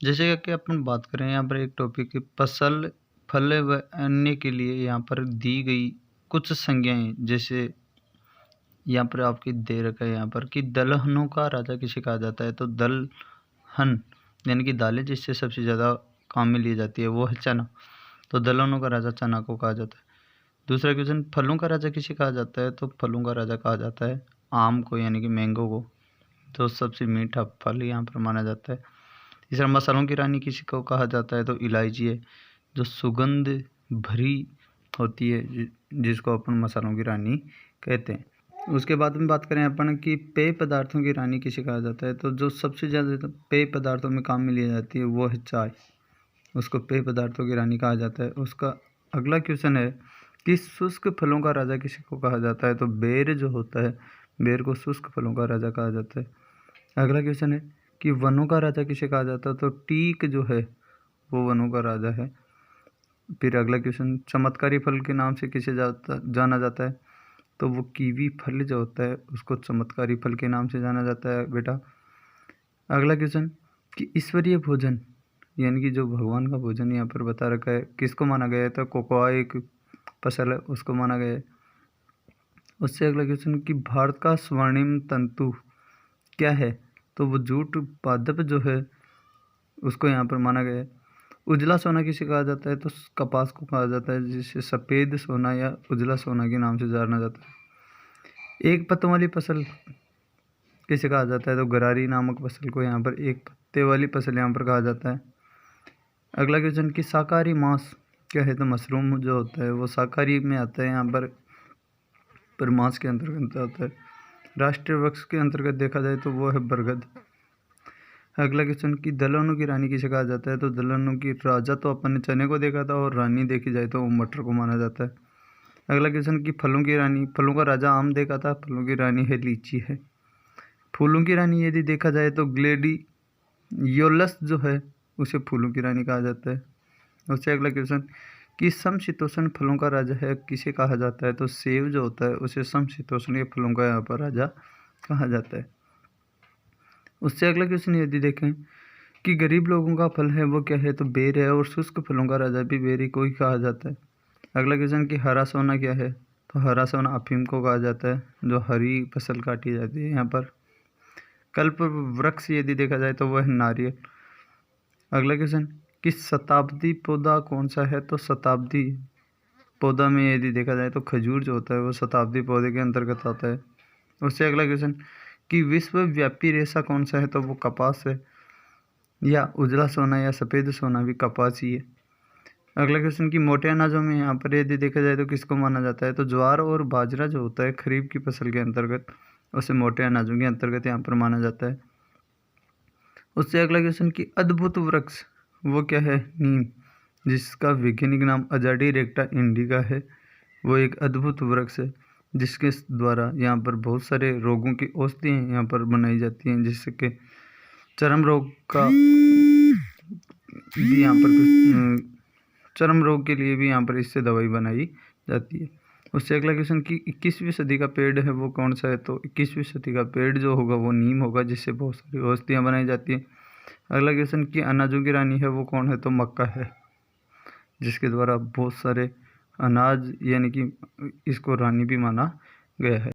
जैसे कि अपन बात करें यहाँ पर एक टॉपिक की फसल फल व अन्य के लिए यहाँ पर दी गई कुछ संज्ञाएं, जैसे यहाँ पर आपकी दे रखा है यहाँ पर कि दलहनों का राजा किसे कहा जाता है। तो दलहन यानी कि दालें जिससे सबसे ज़्यादा काम में ली जाती है वो है चना। तो दलहनों का राजा चना को कहा जाता है। दूसरा क्वेश्चन, फलों का राजा किसे कहा जाता है। तो फलों का राजा कहा जाता है आम को, यानी कि मैंगो को, जो सबसे मीठा फल यहाँ पर माना जाता है। तीसरा, मसालों की रानी किसी को कहा जाता है। तो इलायची है, जो सुगंध भरी होती है, जिसको अपन मसालों की रानी कहते हैं। उसके बाद में बात करें अपन कि पेय पदार्थों की रानी किसे कहा जाता है। तो जो सबसे ज़्यादा पेय पदार्थों में काम में ली जाती है वो है चाय, उसको पेय पदार्थों की रानी कहा जाता है। उसका अगला क्वेश्चन है कि शुष्क फलों का राजा किसी को कहा जाता है। तो बेर जो होता है, बेर को शुष्क फलों का राजा कहा जाता है। अगला क्वेश्चन है कि वनों का राजा किसे कहा जाता है। तो टीक जो है वो वनों का राजा है। फिर अगला क्वेश्चन, चमत्कारी फल के नाम से किसे जाना जाता है। तो वो कीवी फल जो होता है उसको चमत्कारी फल के नाम से जाना जाता है बेटा। अगला क्वेश्चन कि ईश्वरीय भोजन यानी कि जो भगवान का भोजन यहाँ पर बता रखा है किसको माना गया है। तो कोकोआ एक फसल है, उसको माना गया है। उससे अगला क्वेश्चन कि भारत का स्वर्णिम तंतु क्या है। तो वो जूट पादप जो है उसको यहाँ पर माना गया है। उजला सोना किसे कहा जाता है। तो कपास को कहा जाता है, जिसे सफ़ेद सोना या उजला सोना के नाम से जाना जाता है। एक पत्तों वाली फसल किसे कहा जाता है। तो गरारी नामक फसल को यहाँ पर एक पत्ते वाली फसल यहाँ पर कहा जाता है। अगला क्वेश्चन कि शाकाहारी मांस क्या है। तो मशरूम जो होता है वो शाकाहारी में आता है यहाँ पर मांस के अंतर्गत आता है। राष्ट्रीय वृक्ष के अंतर्गत देखा जाए तो वो है बरगद। अगला क्वेश्चन कि दलहनों की रानी किसे कहा जाता है। तो दलहनों की राजा तो अपन ने चने को देखा था, और रानी देखी जाए तो वो मटर को माना जाता है। अगला क्वेश्चन कि फलों की रानी, फलों का राजा आम देखा था, फलों की रानी है लीची है। फूलों की रानी यदि देखा जाए तो ग्लेडियोलस जो है उसे फूलों की रानी कहा जाता है। उससे अगला क्वेश्चन कि समशीतोष्ण फलों का राजा है किसे कहा जाता है। तो सेब जो होता है उसे समशीतोष्णीय फलों का यहाँ पर राजा कहा जाता है। उससे अगला क्वेश्चन यदि देखें कि गरीब लोगों का फल है वो क्या है। तो बेर है, और शुष्क फलों का राजा भी बेर ही को ही कहा जाता है। अगला क्वेश्चन कि हरा सोना क्या है। तो हरा सोना अफीम को कहा जाता है, जो हरी फसल काटी जाती है यहाँ पर। कल्प वृक्ष यदि देखा जाए तो वह है नारियल। अगला क्वेश्चन कि शताब्दी पौधा कौन सा है। तो शताब्दी पौधा में यदि देखा जाए तो खजूर जो होता है वो शताब्दी पौधे के अंतर्गत आता है। उससे अगला क्वेश्चन कि विश्वव्यापी रेशा कौन सा है। तो वो कपास है, या उजला सोना या सफ़ेद सोना भी कपास ही है। अगला क्वेश्चन कि मोटे अनाजों में यहाँ पर यदि देखा जाए तो किसको माना जाता है। तो ज्वार और बाजरा जो होता है खरीफ की फसल के अंतर्गत, उसे मोटे अनाजों के अंतर्गत यहाँ पर माना जाता है। उससे अगला क्वेश्चन कि अद्भुत वृक्ष वो क्या है। नीम, जिसका वैज्ञानिक नाम अजाडी रेक्टा इंडिका है। वो एक अद्भुत वृक्ष है जिसके द्वारा यहाँ पर बहुत सारे रोगों की औषधियाँ यहाँ पर बनाई जाती हैं, जिससे कि चर्म रोग का भी यहाँ पर चर्म रोग के लिए भी यहाँ पर इससे दवाई बनाई जाती है। उससे अगला क्वेश्चन कि 21वीं सदी का पेड़ है वो कौन सा है। तो 21वीं सदी का पेड़ जो होगा वो नीम होगा, जिससे बहुत सारी औषधियाँ बनाई जाती हैं। अगला क्वेश्चन कि अनाजों की रानी है वो कौन है। तो मक्का है, जिसके द्वारा बहुत सारे अनाज यानी कि इसको रानी भी माना गया है।